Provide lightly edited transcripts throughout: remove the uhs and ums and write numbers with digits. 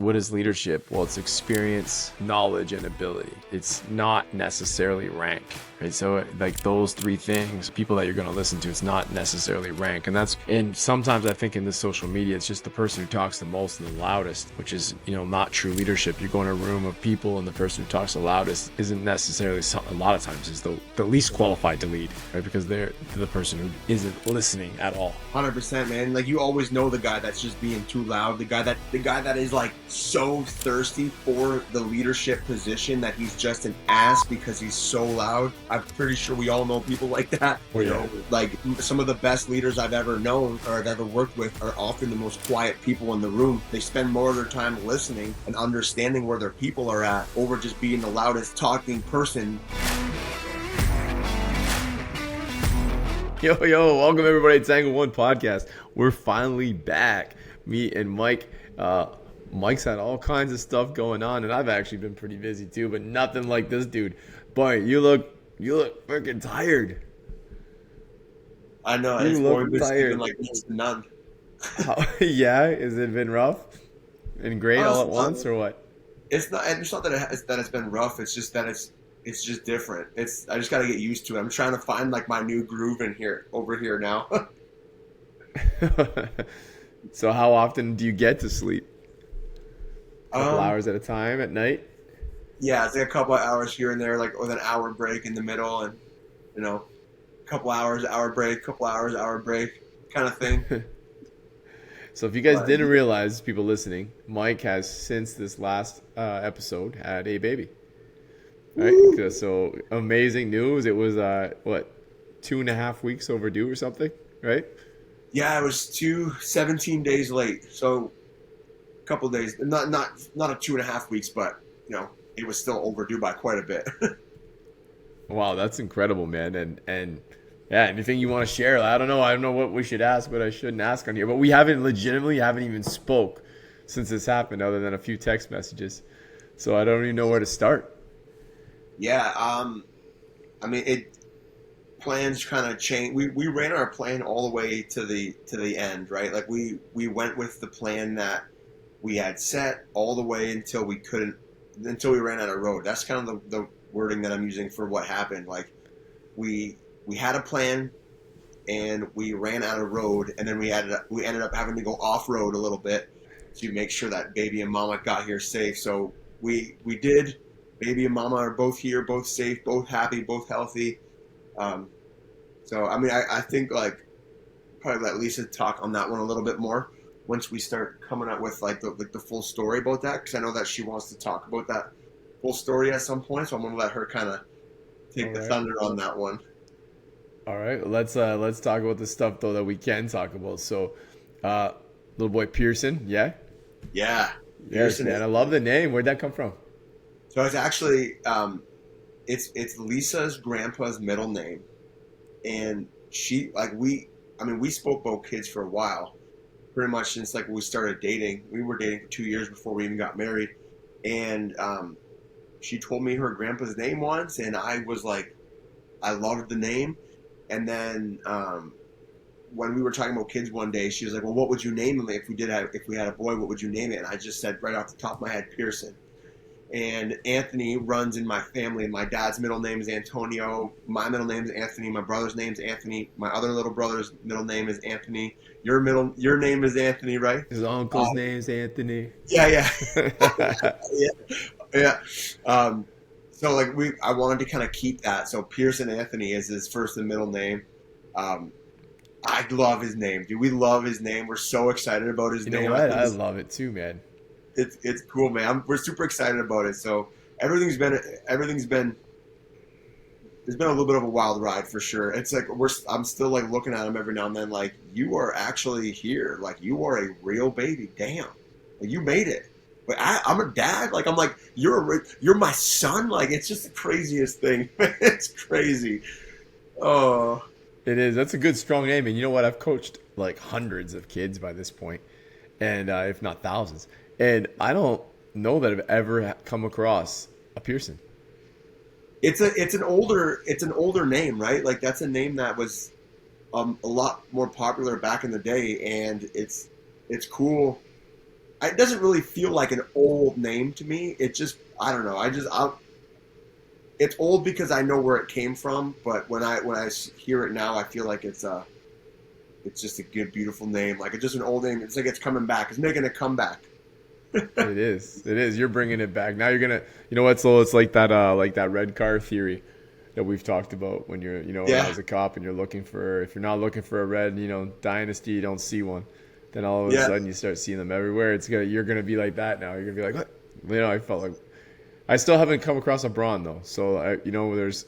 What is leadership? Well, it's experience, knowledge, and ability. It's not necessarily rank, right? So like those three things, people that you're going to listen to, it's not necessarily rank. And sometimes I think in this social media, it's just the person who talks the most and the loudest, which is, not true leadership. You go in a room of people and the person who talks the loudest isn't necessarily, a lot of times is the least qualified to lead, right? Because they're the person who isn't listening at all. 100%, man. Like, you always know the guy that's just being too loud, the guy that is like so thirsty for the leadership position that he's just an ass because he's so loud. I'm pretty sure we all know people like that. Oh, yeah. Like some of the best leaders I've ever known or I've ever worked with are often the most quiet people in the room. They spend more of their time listening and understanding where their people are at over just being the loudest talking person. Yo, welcome everybody to Angle One Podcast. We're finally back. Me and Mike. Mike's had all kinds of stuff going on, and I've actually been pretty busy too, but nothing like this dude. Boy, you look freaking tired. I know, You look tired. Like none. Yeah, has it been rough and great all at once, or what? It's not that it's been rough. It's just that it's just different. I just got to get used to it. I'm trying to find like my new groove over here now. So how often do you get to sleep? A couple Um, hours at a time at night? yeah, it's like a couple of hours here and there, like with an hour break in the middle, and a couple hours, hour break, couple hours, hour break, kind of thing. So if you guys But didn't realize, people listening, Mike has since this last episode had a baby. Right? So amazing news. It was 2.5 weeks overdue or something, right? yeah, it was 17 days late, so a couple of days, not a 2.5 weeks, but it was still overdue by quite a bit. Wow, that's incredible, man. And yeah, anything you want to share? I don't know what we should ask, what I shouldn't ask on here. But we haven't even spoke since this happened, other than a few text messages. So I don't even know where to start. Yeah, I mean, plans kind of change. We ran our plan all the way to the end, right? Like we went with the plan that we had set all the way until we ran out of road. That's kind of the wording that I'm using for what happened. Like we had a plan and we ran out of road, and then we ended up having to go off road a little bit to make sure that baby and mama got here safe. So we did. Baby and mama are both here, both safe, both happy, both healthy. So I mean, I think like probably let Lisa talk on that one a little bit more once we start coming out with like the full story about that, because I know that she wants to talk about that full story at some point. So I'm gonna let her kind of take the thunder on that one. All right, let's talk about the stuff though that we can talk about. So, little boy Pearson, yeah, Yeah, yes, Pearson. man, I love the name. Where'd that come from? So it's actually it's Lisa's grandpa's middle name, and we spoke about kids for a while, pretty much since like we started dating. We were dating for 2 years before we even got married, and she told me her grandpa's name once, and I was like, I loved the name, and then when we were talking about kids one day, she was like, well, what would you name him if we had a boy? What would you name it? And I just said right off the top of my head, Pearson. And Anthony runs in my family. My dad's middle name is Antonio. My middle name is Anthony. My brother's name is Anthony. My other little brother's middle name is Anthony. Your name is Anthony, right? His uncle's name's Anthony. Yeah. Yeah. So like I wanted to kind of keep that. So Pearson Anthony is his first and middle name. I love his name, dude. We love his name. We're so excited about his name. You know what? I love it too, man. It's cool, man. We're super excited about it. So everything's been there's been a little bit of a wild ride for sure. It's like I'm still like looking at him every now and then, like, you are actually here, like you are a real baby. Damn, like, you made it. But I'm a dad. Like I'm like you're my son. Like it's just the craziest thing. It's crazy. Oh, It is. That's a good, strong name. And you know what? I've coached like hundreds of kids by this point, and if not thousands. And I don't know that I've ever come across a Pearson. it's an older name, right? Like that's a name that was a lot more popular back in the day, and it's cool it doesn't really feel like an old name to me. It just, I don't know. It's old because I know where it came from, but when I hear it now, I feel like it's just a good, beautiful name. Like it's just an old name. It's like it's coming back. It's making a comeback. It is. It is. You're bringing it back. Now you're gonna. You know what? So it's like that red car theory that we've talked about when you're, when I Yeah, was a cop and you're looking for, if you're not looking for a red, dynasty, you don't see one. Then all of a yeah, sudden you start seeing them everywhere. You're gonna be like that now. You're gonna be like, what? I felt like I still haven't come across a Braun though. So there's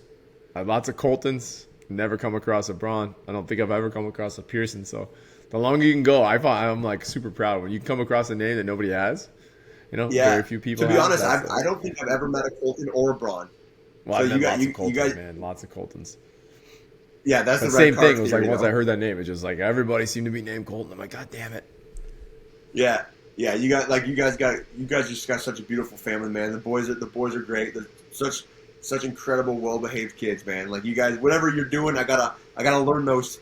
lots of Coltons. Never come across a Braun. I don't think I've ever come across a Pearson. So the longer you can go, I'm like super proud when you come across a name that nobody has. yeah. Very few To people be have. honest, That's I don't think I've ever met a Colton or a Braun. well, So I've met lots of you Coltons, guys, man. Lots of Coltons. yeah, that's But the red same car thing. It was like theory, once I though. heard that name, it's just like everybody seemed to be named Colton. I'm like, God damn it. Yeah, yeah. You guys just got such a beautiful family, man. The boys are great. They're such incredible, well behaved kids, man. Like you guys, whatever you're doing, I gotta learn those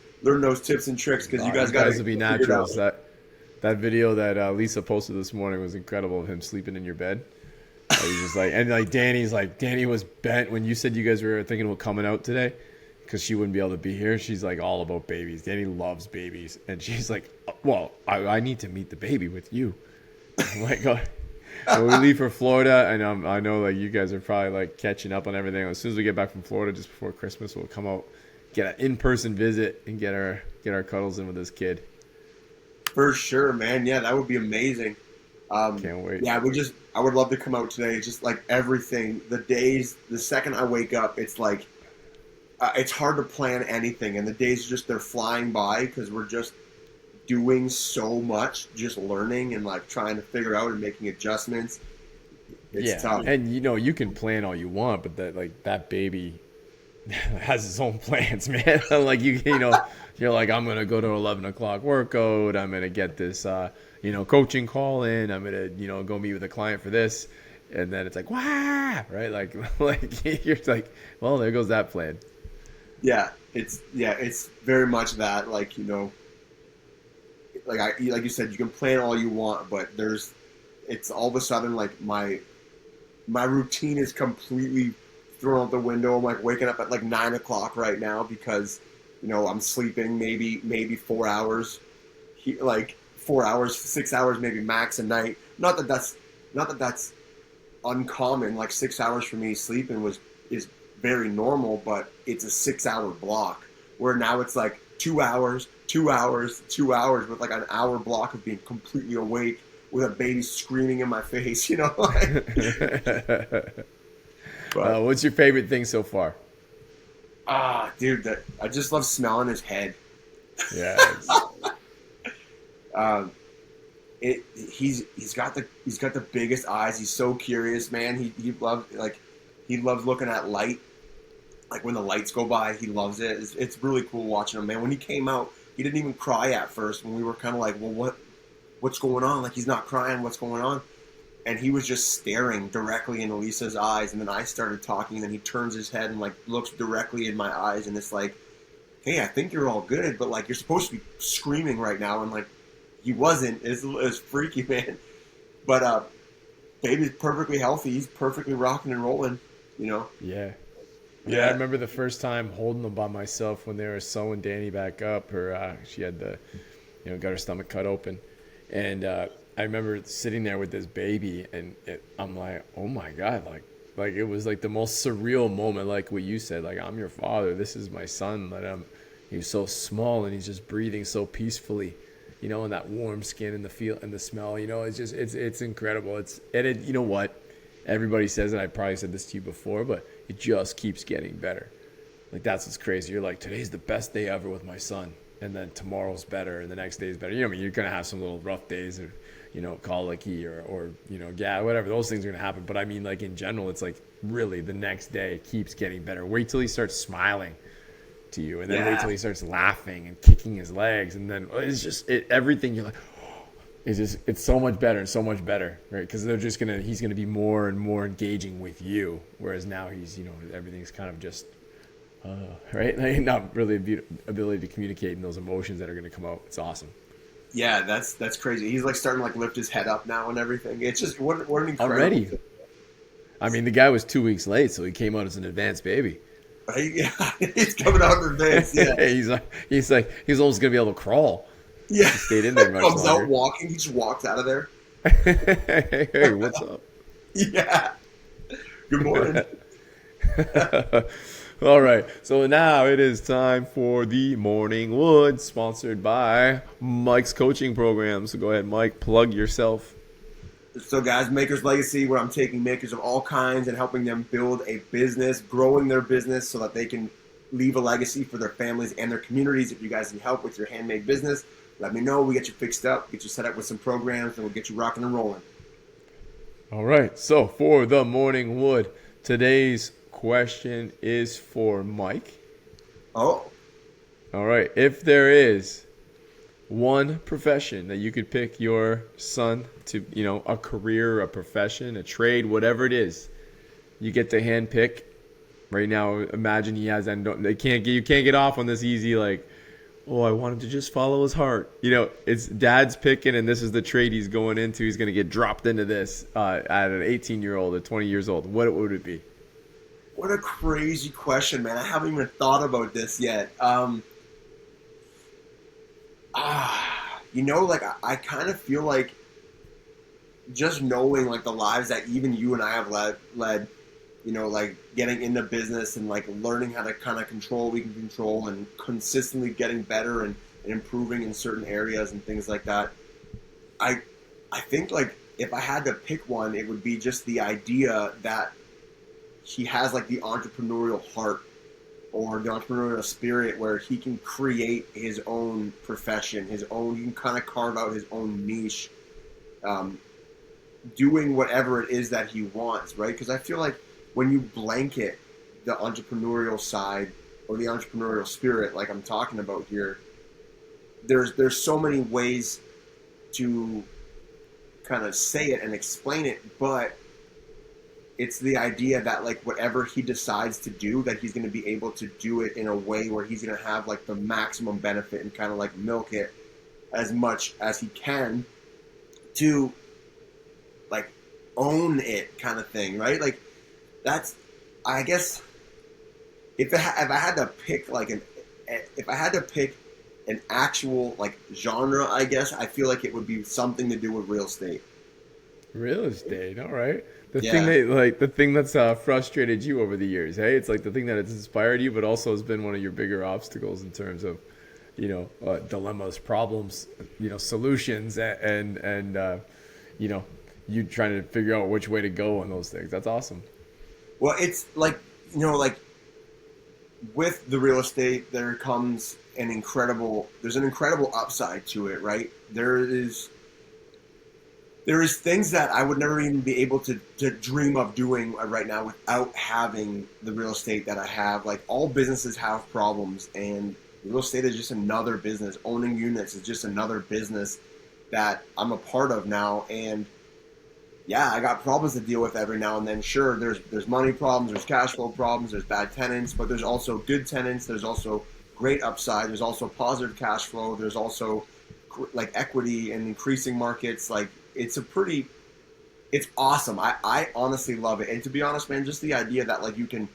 tips and tricks because you Oh, guys you got to guys will be figure it out. naturals. That video that Lisa posted this morning was incredible of him sleeping in your bed. He's just like, and like Danny was bent when you said you guys were thinking about coming out today because she wouldn't be able to be here. She's like all about babies. Danny loves babies. And she's like, well, I need to meet the baby with you. I'm like, oh. So we leave for Florida, and I know like you guys are probably like catching up on everything. As soon as we get back from Florida, just before Christmas, we'll come out, get an in-person visit, and get our cuddles in with this kid. For sure, man. Yeah, that would be amazing. Can't wait. Yeah, I would love to come out today. Just like everything, the second I wake up, it's like it's hard to plan anything, and the days they're flying by because we're just doing so much, just learning and like trying to figure out and making adjustments. It's Yeah, tough. and you can plan all you want, but that baby has his own plans, man. Like you're like, I'm gonna go to 11 o'clock workout. I'm gonna get this coaching call in. I'm gonna go meet with a client for this, and then it's like wah, right? Like you're like, well, there goes that plan. It's very much that like you said, you can plan all you want, but it's all of a sudden like my routine is completely thrown out the window. I'm like waking up at like 9 o'clock right now because I'm sleeping maybe 4 hours, 4 hours, 6 hours maybe max a night. Not that that's uncommon. Like 6 hours for me sleeping is very normal, but it's a 6 hour block where now it's like 2 hours, 2 hours, 2 hours with like an hour block of being completely awake with a baby screaming in my face, But What's your favorite thing so far? dude, I just love smelling his head. Yeah, Um, he's got the biggest eyes. He's so curious, man. He loves looking at light. Like when the lights go by, he loves it. It's really cool watching him, man. When he came out, he didn't even cry at first. When we were kind of like, well, what's going on? Like he's not crying. What's going on? And he was just staring directly into Lisa's eyes. And then I started talking. And then he turns his head and like looks directly in my eyes. And it's like, hey, I think you're all good, but like you're supposed to be screaming right now. And like he wasn't. It's freaky, man. But baby's perfectly healthy. He's perfectly rocking and rolling. You know. yeah. Yeah, I Yeah. remember the first time holding them by myself when they were sewing Danny back up. She had got her stomach cut open, and I remember sitting there with this baby, and I'm like, oh my god, like it was like the most surreal moment, like what you said, like I'm your father, this is my son, he's so small and he's just breathing so peacefully, and that warm skin and the feel and the smell, it's incredible. You know what? Everybody says it. I probably said this to you before, but it just keeps getting better. Like that's what's crazy. You're like, today's the best day ever with my son, and then tomorrow's better, and the next day is better. You're gonna have some little rough days, or colicky, or yeah, whatever. Those things are gonna happen. But I mean, like in general, it's like really the next day keeps getting better. Wait till he starts smiling to you, and then wait till he starts laughing and kicking his legs, and then it's just everything. You're like, it's so much better and so much better, right? Because he's gonna be more and more engaging with you, whereas now he's everything's kind of just right, like, not really ability to communicate in those emotions that are gonna come out. It's awesome. Yeah, that's crazy. He's like starting to like lift his head up now and everything. It's just what an incredible Already. thing, I mean, the guy was 2 weeks late, so he came out as an advanced baby. right? Yeah, he's coming out in advance. Yeah, He's almost gonna be able to crawl yeah. if he stayed in there much Comes out longer. walking. He just walks out of there. Hey, what's up? Yeah. Good morning. All right, so now it is time for the Morning Wood, sponsored by Mike's coaching program. So go ahead, Mike, plug yourself. So, guys, Makers Legacy, where I'm taking makers of all kinds and helping them build a business, growing their business so that they can leave a legacy for their families and their communities. If you guys need help with your handmade business, let me know. We get you fixed up, get you set up with some programs, and we'll get you rocking and rolling. All right, so for the Morning Wood, today's question is for Mike. Oh, All right, if there is one profession that you could pick your son to, a career, a profession, a trade, whatever it is, you get to hand pick. Right now, imagine he has, and you can't get off on this easy like, oh, I want him to just follow his heart. It's dad's picking, and this is the trade he's going into. He's going to get dropped into this at an 18-year-old or 20 years old. What would it be? what a crazy question, man. I haven't even thought about this yet. Like I kind of feel like just knowing like the lives that even you and I have led, like getting into business and like learning how to kind of control what we can control and consistently getting better and improving in certain areas and things like that. I I think like if I had to pick one, it would be just the idea that he has like the entrepreneurial heart or the entrepreneurial spirit where he can create his own profession, he can kind of carve out his own niche, um, doing whatever it is that he wants, right? Because I feel like when you blanket the entrepreneurial side or the entrepreneurial spirit, like I'm talking about here, there's so many ways to kind of say it and explain it, but it's the idea that like whatever he decides to do, that he's going to be able to do it in a way where he's going to have like the maximum benefit and kind of like milk it as much as he can to like own it kind of thing, right? Like that's, I guess, if I had to pick like if I had to pick an actual like genre, I guess I feel like it would be something to do with real estate. Real estate, all right. Yeah. The thing that's frustrated you over the years, hey? It's like the thing that has inspired you, but also has been one of your bigger obstacles in terms of, dilemmas, problems, solutions, and you trying to figure out which way to go on those things. That's awesome. Well, it's like, like with the real estate, there's an incredible upside to it, right? There is things that I would never even be able to dream of doing right now without having the real estate that I have. Like all businesses have problems, and real estate is just another business. Owning units is just another business that I'm a part of now. And yeah, I got problems to deal with every now and then. Sure, there's money problems, there's cash flow problems, there's bad tenants, but there's also good tenants. There's also great upside. There's also positive cash flow. There's also like equity and increasing markets. Like it's awesome. I honestly love it. And to be honest, man, just the idea that like you can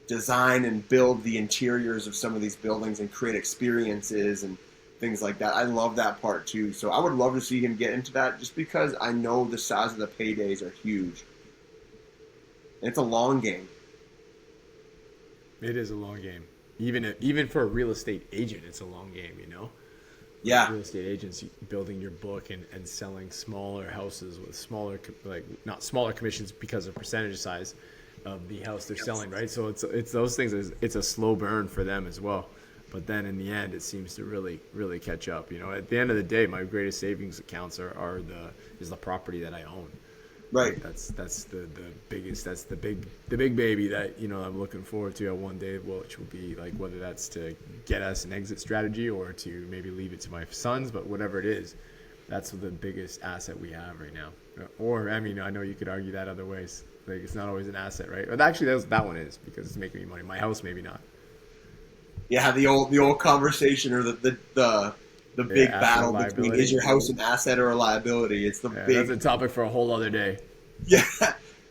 design and build the interiors of some of these buildings and create experiences and things like that. I love that part too. So I would love to see him get into that just because I know the size of the paydays are huge. And it's a long game. It is a long game. Even for a real estate agent, it's a long game. Yeah. Real estate agents building your book and selling smaller houses with smaller, like not smaller commissions because of percentage size of the house they're selling, right? So it's those things. It's a slow burn for them as well. But then in the end, it seems to really, really catch up. At the end of the day, my greatest savings accounts is the property that I own. Right. That's the biggest. That's the big baby that I'm looking forward to at one day, which will be like whether that's to get us an exit strategy or to maybe leave it to my sons, but whatever it is, that's the biggest asset we have right now. Or I mean, I know you could argue that other ways. Like it's not always an asset, right? But actually, that one is because it's making me money. My house, maybe not. Yeah, the old conversation or the the Yeah, big asset battle between is liability. your house an asset or a liability. It's the Yeah, that's a big topic for a whole other day. yeah.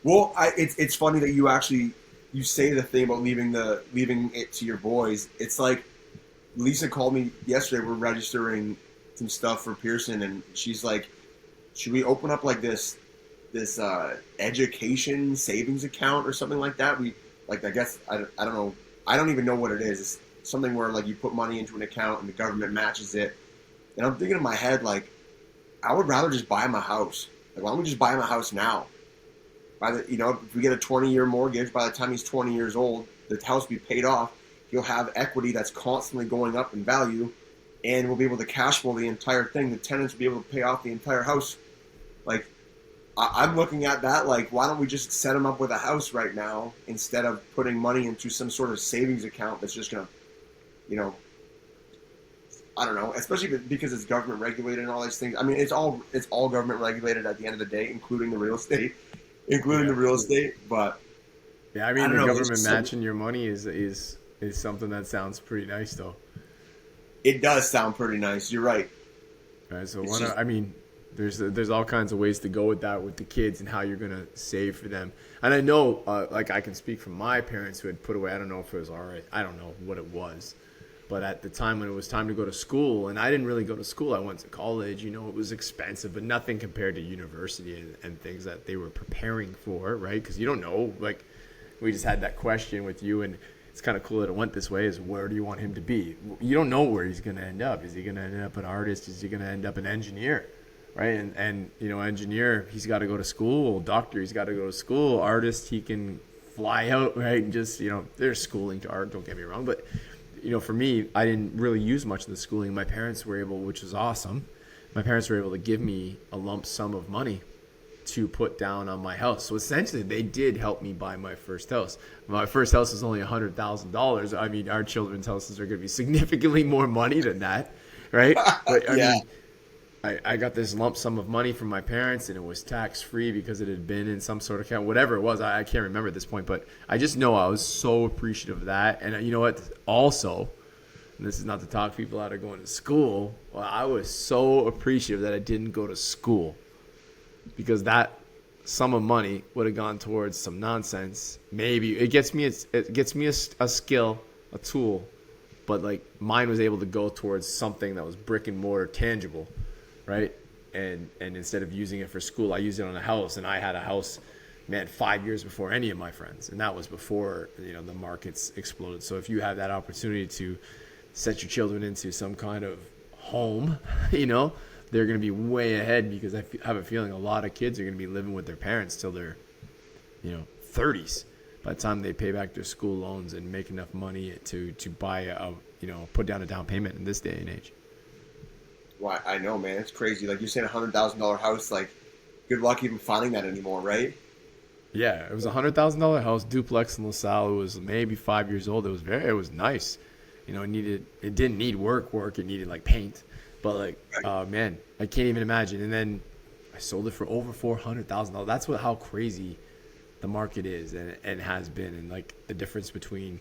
Well, it's funny that you say the thing about leaving it to your boys. It's like Lisa called me yesterday. We're registering some stuff for Pearson, and she's like, "Should we open up like this education savings account or something like that?" We like I guess I don't know. I don't even know what it is. It's something where like you put money into an account and the government matches it. And I'm thinking in my head like, I would rather just buy my house. Like, why don't we just buy my house now? By the if we get a 20-year mortgage, by the time he's 20 years old, the house will be paid off. He'll have equity that's constantly going up in value, and we'll be able to cash flow the entire thing. The tenants will be able to pay off the entire house. Like, I'm looking at that like, why don't we just set them up with a house right now instead of putting money into some sort of savings account that's just gonna, you know, I don't know, especially because it's government regulated and all these things. I mean, it's all government regulated at the end of the day, including the real estate, Yeah. But Yeah, I I mean, don't the know. government matching your money is something that sounds pretty nice, though. It does sound pretty nice. You're right. Right, so It's just I mean, there's all kinds of ways to go with that with the kids and how you're gonna save for them. And I know, like I can speak from my parents who had put away. I don't know if it was alright. I don't know what it was, but at the time when it was time to go to school, and I didn't really go to school. I went to college. You know, it was expensive, but nothing compared to university and things that they were preparing for, right? Because you don't know. Like, we just had that question with you, and it's kind of cool that it went this way. Is where do you want him to be? You don't know where he's going to end up. Is he going to end up an artist? Is he going to end up an engineer? Right? And engineer, he's got to go to school. Doctor, he's got to go to school. Artist, he can fly out, right? And just, there's schooling to art, don't get me wrong. But, for me, I didn't really use much of the schooling. My parents were able, which was awesome. My parents were able to give me a lump sum of money to put down on my house. So essentially, they did help me buy my first house. My first house was only $100,000. I mean, our children's houses are going to be significantly more money than that, right? But I mean, I got this lump sum of money from my parents, and it was tax free because it had been in some sort of account, whatever it was. I can't remember at this point, but I just know I was so appreciative of that. And you know what? Also, and this is not to talk people out of going to school. Well, I was so appreciative that I didn't go to school, because that sum of money would have gone towards some nonsense. Maybe it gets me a skill, a tool, but like mine was able to go towards something that was brick and mortar, tangible, right? And instead of using it for school, I used it on a house, and I had a house, man, 5 years before any of my friends, and that was before the markets exploded. So if you have that opportunity to set your children into some kind of home, they're going to be way ahead, because I have a feeling a lot of kids are going to be living with their parents till they're, 30s. By the time they pay back their school loans and make enough money to buy put down a down payment in this day and age. Well, I know, man. It's crazy. Like you're saying, $100,000 house. Like, good luck even finding that anymore, right? Yeah, it was $100,000 house, duplex in LaSalle. It was maybe 5 years old. It was nice. It didn't need work. It needed like paint. But like, man, I can't even imagine. And then I sold it for over $400,000. That's how crazy the market is and has been, and like the difference between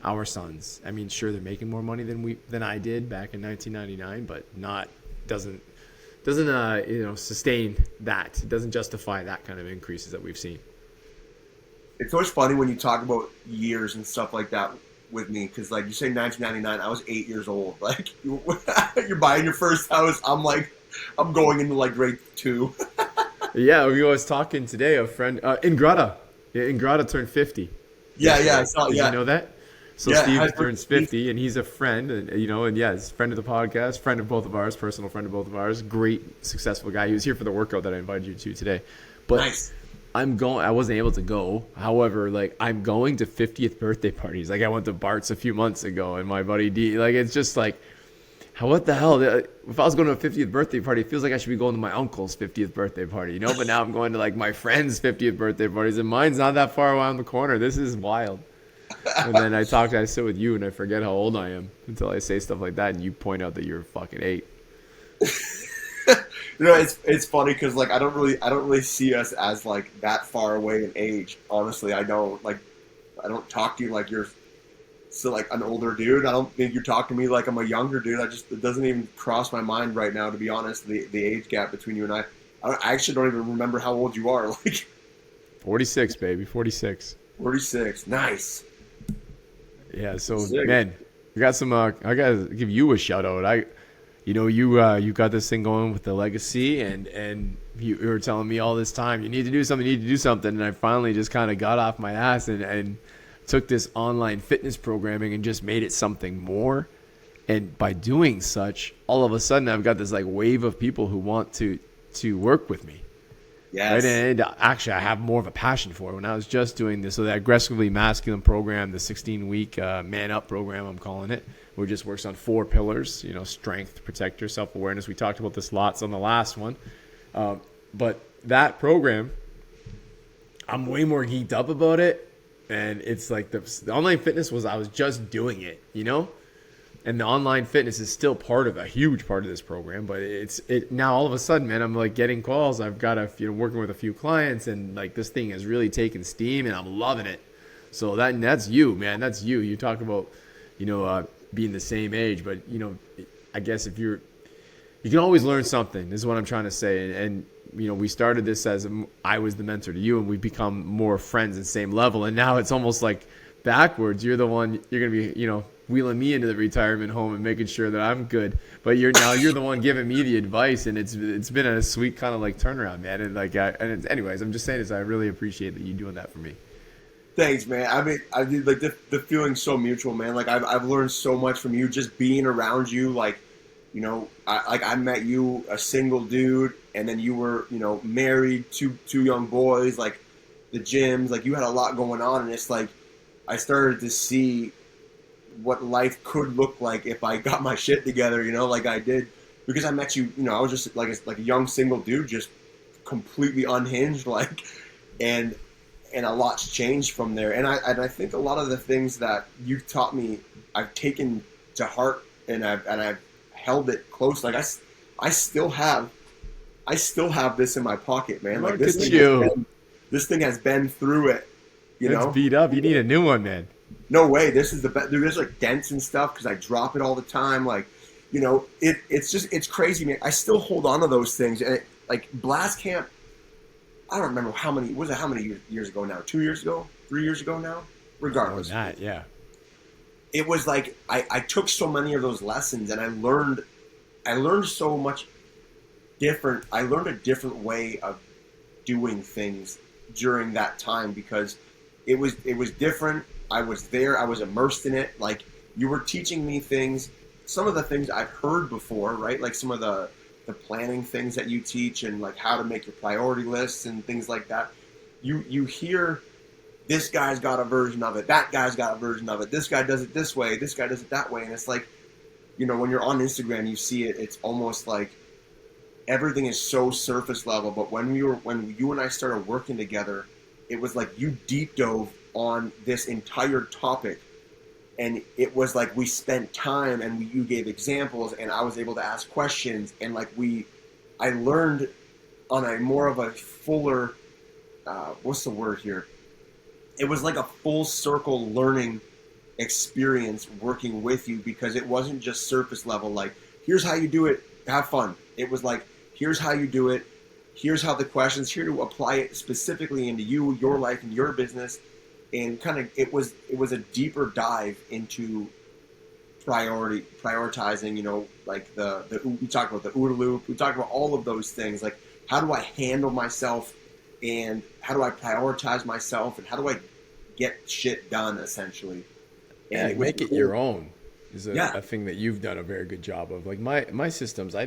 our sons. I mean, sure, they're making more money than I did back in 1999, but doesn't sustain that. It doesn't justify that kind of increases that we've seen. It's always funny when you talk about years and stuff like that with me, because like you say 1999, I was 8 years old. Like you're buying your first house. I'm going into like grade 2. Yeah, we was talking today. A friend, Ingrata. Yeah, Ingrata turned 50. Yeah, I saw. Did Yeah, you know that? So yeah, Steve turns 50, and he's a friend, and he's a friend of the podcast, friend of both of ours, personal friend of both of ours. Great, successful guy. He was here for the workout that I invited you to today. But nice. I wasn't able to go. However, like I'm going to 50th birthday parties. Like I went to Bart's a few months ago, and my buddy D. Like it's just like, what the hell? If I was going to a 50th birthday party, it feels like I should be going to my uncle's 50th birthday party, But now I'm going to like my friend's 50th birthday parties, and mine's not that far around the corner. This is wild. And then I sit with you, and I forget how old I am until I say stuff like that, and you point out that you're fucking 8. It's funny because like I don't really see us as like that far away in age. Honestly, I don't talk to you like you're so like an older dude. I don't think you're talking to me like I'm a younger dude. It doesn't even cross my mind right now, to be honest. The age gap between you and I actually don't even remember how old you are. Like 46, baby, 46. 46. Nice. Yeah, so Sick. man, we got some. I gotta give you a shout out. You got this thing going with the legacy, and you were telling me all this time you need to do something, and I finally just kind of got off my ass and took this online fitness programming and just made it something more. And by doing such, all of a sudden I've got this like wave of people who want to work with me. Yes. Right? And actually, I have more of a passion for it. When I was just doing this, so the aggressively masculine program, the 16-week man up program, I'm calling it, where it just works on 4 pillars, strength, protector, self-awareness. We talked about this lots on the last one. But that program, I'm way more geeked up about it. And it's like the online fitness I was just doing it, And the online fitness is still a huge part of this program, but it now all of a sudden, man, I'm like getting calls. I've got working with a few clients, and like this thing has really taken steam, and I'm loving it. So that's you, man. That's you. You talk about, being the same age, but I guess you can always learn something. Is what I'm trying to say. And we started this as I was the mentor to you, and we've become more friends and same level. And now it's almost like backwards. You're the one. You're gonna be, wheeling me into the retirement home and making sure that I'm good. But you're the one giving me the advice, and it's been a sweet kind of like turnaround, man. And anyways, I'm just saying this. I really appreciate that you doing that for me. Thanks, man. I mean, I did like the feeling's so mutual, man. Like I've learned so much from you just being around you. Like, I met you a single dude, and then you were, married, two young boys, like the gyms, like you had a lot going on, and it's like I started to see what life could look like if I got my shit together, like I did, because I met you, I was just like a young single dude, just completely unhinged, like, and a lot's changed from there. And I think a lot of the things that you've taught me, I've taken to heart, and I've held it close. Like I still have this in my pocket, man. Like this thing has been through it. It's beat up. You need a new one, man. No way. This is the best. There's like dents and stuff because I drop it all the time. Like, it's crazy, man. I still hold on to those things. And like Blast Camp, I don't remember how many years ago now? 2 years ago? 3 years ago now? Regardless. Yeah. It was like I took so many of those lessons, and I learned so much different. I learned a different way of doing things during that time because it was different. I was there. I was immersed in it. Like you were teaching me things, some of the things I've heard before, right? Like some of the planning things that you teach, and like how to make your priority lists and things like that. You hear this guy's got a version of it, that guy's got a version of it, this guy does it this way, this guy does it that way, and it's like, when you're on Instagram, you see it. It's almost like everything is so surface level. But when you and I started working together, it was like you deep dove on this entire topic, and it was like we spent time, and you gave examples, and I was able to ask questions, and like I learned on a more of a fuller, what's the word here? It was like a full circle learning experience working with you, because it wasn't just surface level, like here's how you do it, have fun. It was like, here's how you do it, here's how the questions, here to apply it specifically into your life and your business. And kind of it was a deeper dive into prioritizing, like we talked about the OODA loop, we talked about all of those things, like how do I handle myself, and how do I prioritize myself, and how do I get shit done, essentially. And make it your own is a thing that you've done a very good job of. Like my systems, I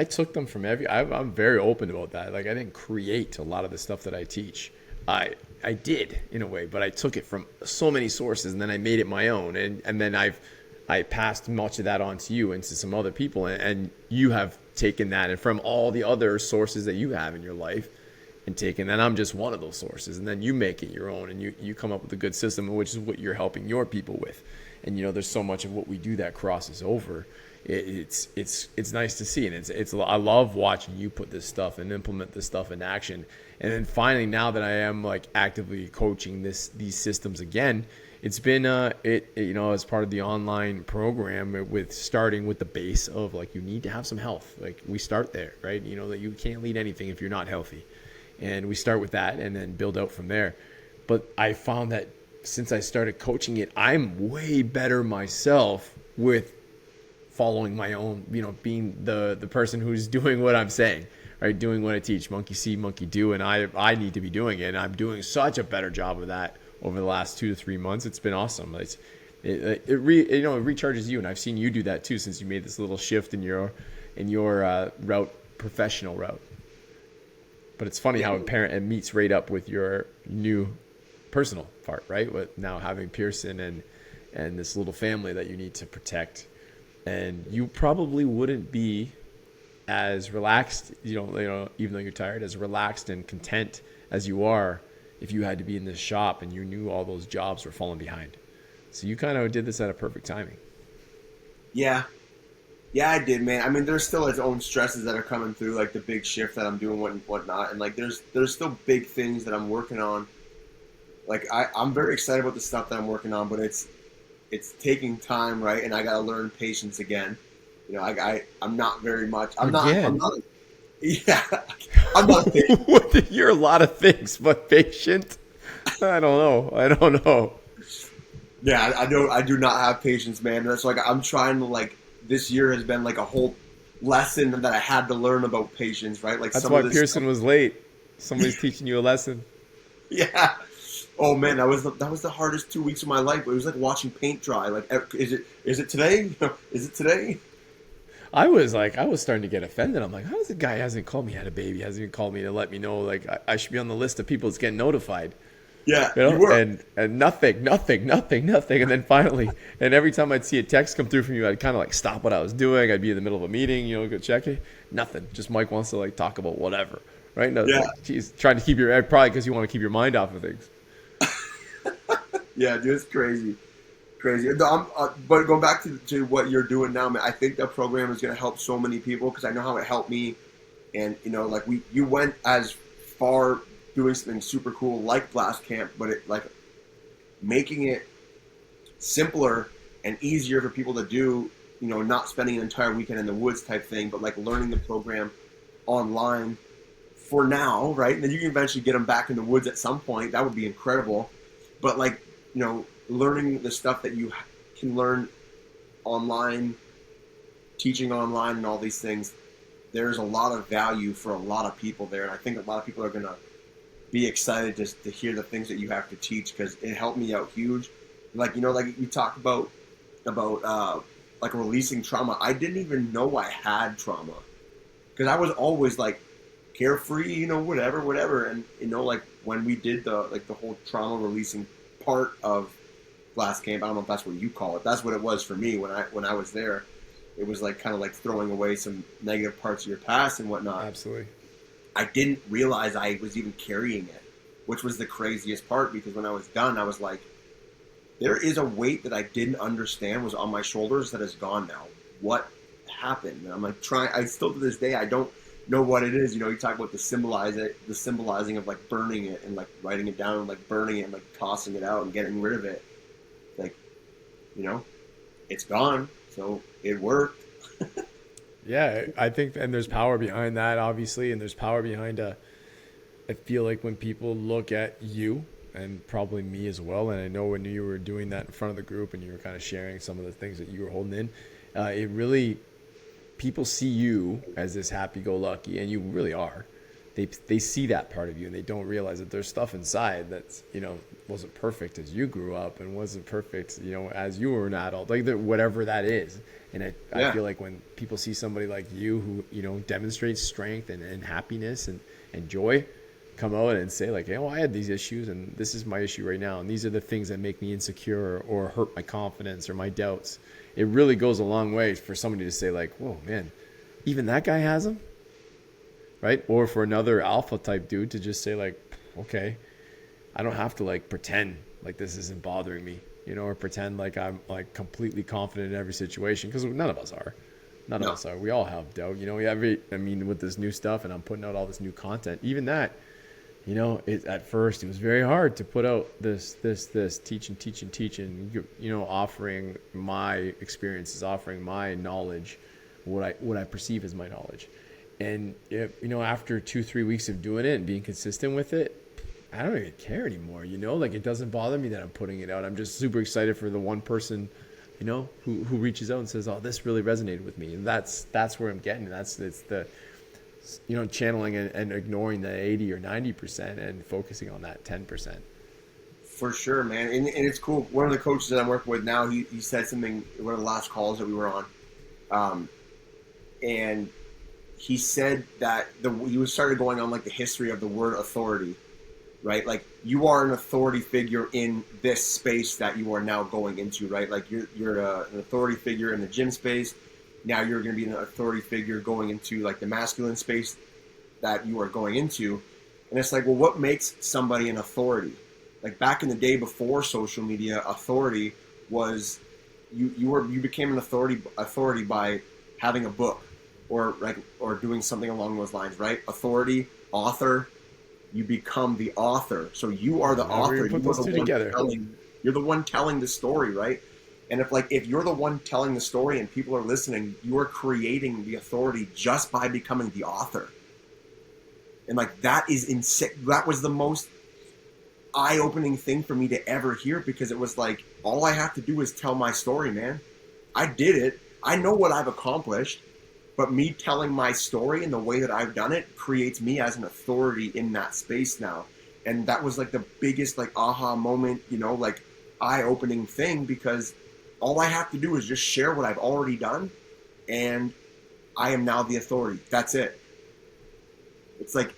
took them from I'm very open about that. Like I didn't create a lot of the stuff that I teach. I did in a way, but I took it from so many sources, and then I made it my own. And then I passed much of that on to you and to some other people. And you have taken that, and from all the other sources that you have in your life, and taken that. I'm just one of those sources. And then you make it your own, and you come up with a good system, which is what you're helping your people with. And, there's so much of what we do that crosses over. It's nice to see, and I love watching you put this stuff and implement this stuff in action. And then finally, now that I am like actively coaching these systems again, it's been as part of the online program with starting with the base of like you need to have some health. Like we start there, right? You know that you can't lead anything if you're not healthy, and we start with that and then build out from there. But I found that since I started coaching it, I'm way better myself with following my own, being the person who's doing what I'm saying, right? Doing what I teach, monkey see, monkey do. And I need to be doing it. And I'm doing such a better job of that over the last 2 to 3 months. It's been awesome. It recharges you. And I've seen you do that too, since you made this little shift in your professional route. But it's funny how it meets right up with your new personal part, right? With now having Pearson and this little family that you need to protect. And you probably wouldn't be as relaxed, even though you're tired, as relaxed and content as you are if you had to be in this shop and you knew all those jobs were falling behind. So you kind of did this at a perfect timing. Yeah. Yeah, I did, man. I mean, there's still its own stresses that are coming through, like the big shift that I'm doing and whatnot. And like, there's still big things that I'm working on. Like I'm very excited about the stuff that I'm working on, but it's taking time, right? And I got to learn patience again. I'm not very much. I'm not. Yeah, I'm not patient. You're a lot of things, but patient. I don't know. Yeah, I do not have patience, man. That's like I'm trying to like. This year has been like a whole lesson that I had to learn about patience, right? Like that's why Pearson was late. Somebody's teaching you a lesson. Yeah. Oh man, that was the hardest 2 weeks of my life. It was like watching paint dry. Like, is it today? Is it today? I was starting to get offended. I'm like, how does the guy hasn't called me had a baby? Hasn't even called me to let me know like I should be on the list of people that's getting notified. Yeah, you were. And nothing. And then finally, and every time I'd see a text come through from you, I'd kind of like stop what I was doing. I'd be in the middle of a meeting, go check it. Nothing. Just Mike wants to like talk about whatever, right? No, yeah. He's trying to keep probably because you want to keep your mind off of things. Yeah, dude, it's crazy. But going back to what you're doing now, man, I think that program is going to help so many people because I know how it helped me. And, like you went as far doing something super cool like Blast Camp, but it like making it simpler and easier for people to do, not spending an entire weekend in the woods type thing, but like learning the program online for now, right? And then you can eventually get them back in the woods at some point. That would be incredible. But like, learning the stuff that you can learn online, teaching online and all these things, there's a lot of value for a lot of people there. And I think a lot of people are going to be excited just to hear the things that you have to teach because it helped me out huge. Like, like you talked about like releasing trauma. I didn't even know I had trauma because I was always like carefree, whatever. And, like when we did the whole trauma releasing part of Blast Camp, I don't know if that's what you call it. That's what it was for me when I was there. It was like kind of like throwing away some negative parts of your past and whatnot. Absolutely. I didn't realize I was even carrying it, which was the craziest part because when I was done, I was like, there is a weight that I didn't understand was on my shoulders that is gone now. What happened? And I'm like I still to this day, I don't know what it is. You talk about the symbolizing of like burning it and like writing it down and like burning it and like tossing it out and getting rid of it. Like, it's gone. So it worked. Yeah, I think, and there's power behind that, obviously, and there's power behind I feel like when people look at you, and probably me as well, and I know when you were doing that in front of the group and you were kind of sharing some of the things that you were holding in, it really, people see you as this happy-go-lucky, and you really are. They see that part of you, and they don't realize that there's stuff inside that's, wasn't perfect as you grew up and wasn't perfect, as you were an adult, like whatever that is. And I feel like when people see somebody like you who, demonstrates strength and happiness and joy, come out and say like, I had these issues and this is my issue right now. And these are the things that make me insecure or hurt my confidence or my doubts. It really goes a long way for somebody to say like, whoa, man, even that guy has them. Right? Or for another alpha type dude to just say like, okay, I don't have to like pretend like this isn't bothering me, or pretend like I'm like completely confident in every situation, because none of us are. None of us are. We all have doubt. With this new stuff and I'm putting out all this new content, even that, At first it was very hard to put out this teaching, offering my experiences, offering my knowledge, what I perceive as my knowledge. And after 2-3 weeks of doing it and being consistent with it, I don't even care anymore. Like, it doesn't bother me that I'm putting it out. I'm just super excited for the one person, who reaches out and says, "Oh, this really resonated with me." And that's where I'm getting. It's the channeling and ignoring the 80 or 90% and focusing on that 10%. For sure, man. And it's cool. One of the coaches that I'm working with now, he said something in one of the last calls that we were on. And he said that he started going on like the history of the word authority, right? Like, you are an authority figure in this space that you are now going into, right? Like, you're an authority figure in the gym space. Now you're going to be an authority figure going into like the masculine space that you are going into. And it's like, well, what makes somebody an authority? Like, back in the day before social media, authority was you became an authority by having a book or doing something along those lines, right? Authority, author, you become the author. So you are the author. You're the one telling the story, right? And if you're the one telling the story and people are listening, you are creating the authority just by becoming the author. And like, that is insane. That was the most eye-opening thing for me to ever hear, because it was like, all I have to do is tell my story, man. I did it. I know what I've accomplished, but me telling my story and the way that I've done it creates me as an authority in that space now. And that was like the biggest like aha moment, like eye-opening thing, because all I have to do is just share what I've already done, and I am now the authority. That's it. It's like,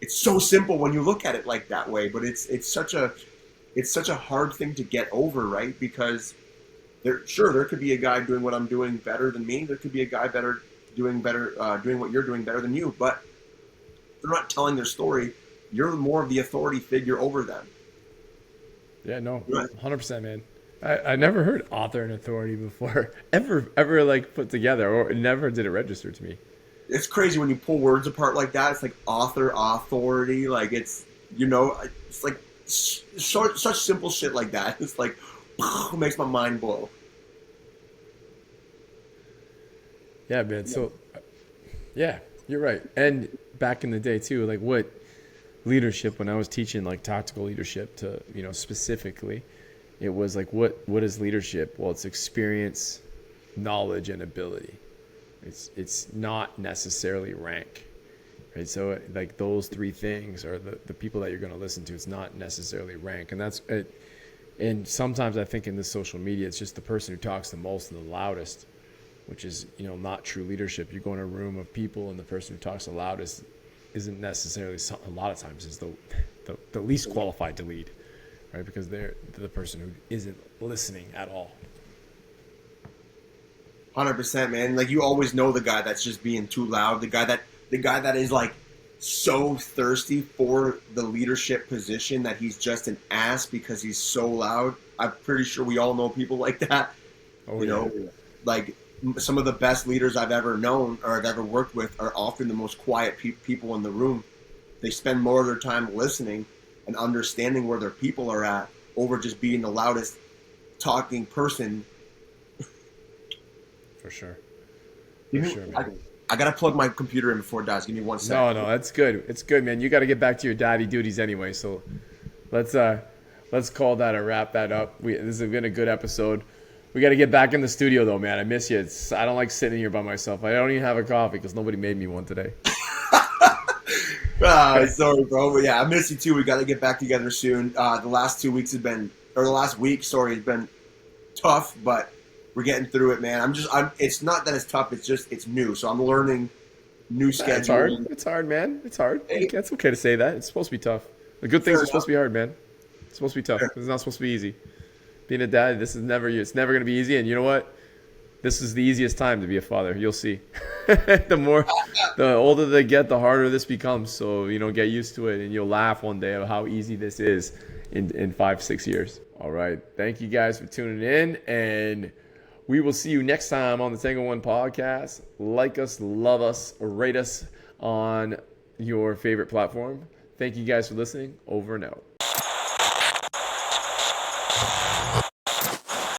it's so simple when you look at it like that way, but it's such a hard thing to get over, right? Because there could be a guy doing what I'm doing better than me. There could be a guy doing what you're doing better than you, but they're not telling their story. You're more of the authority figure over them. Yeah, no, 100%, man. I never heard author and authority before, ever like put together, or never did it register to me. It's crazy when you pull words apart like that. It's like author, authority, like it's like such simple shit like that. It's like, it makes my mind blow. Yeah, man. So, yeah, you're right. And back in the day too, like, what leadership, when I was teaching like tactical leadership to, specifically, it was like, what is leadership? Well, it's experience, knowledge, and ability. It's not necessarily rank, right? So like, those three things are the people that you're going to listen to. It's not necessarily rank. And that's it. And sometimes I think in this social media, it's just the person who talks the most and the loudest, which is, not true leadership. You go in a room of people and the person who talks the loudest isn't necessarily, a lot of times, is the least qualified to lead, right? Because they're the person who isn't listening at all. 100%, man. Like, you always know the guy that's just being too loud. The guy that is like so thirsty for the leadership position that he's just an ass because he's so loud. I'm pretty sure we all know people like that. Like, some of the best leaders I've ever known or I've ever worked with are often the most quiet people in the room. They spend more of their time listening and understanding where their people are at over just being the loudest talking person. For sure. Man. I gotta plug my computer in before it dies. Give me 1 second. No, that's good. It's good, man. You got to get back to your daddy duties anyway. So let's call that and wrap that up. This has been a good episode. We got to get back in the studio though, man. I miss you. I don't like sitting here by myself. I don't even have a coffee because nobody made me one today. Sorry, bro. But yeah, I miss you too. We got to get back together soon. The last week has been tough, but we're getting through it, man. It's not that it's tough. It's new. So I'm learning new schedule. It's hard, man. It's hard. It's okay to say that. It's supposed to be tough. The good things are supposed to be hard, man. It's supposed to be tough. It's not supposed to be easy. Being a dad, it's never going to be easy. And you know what? This is the easiest time to be a father. You'll see. The older they get, the harder this becomes. So, get used to it, and you'll laugh one day of how easy this is in 5-6 years. All right. Thank you guys for tuning in, and we will see you next time on the Tango One podcast. Like us, love us, rate us on your favorite platform. Thank you guys for listening. Over and out.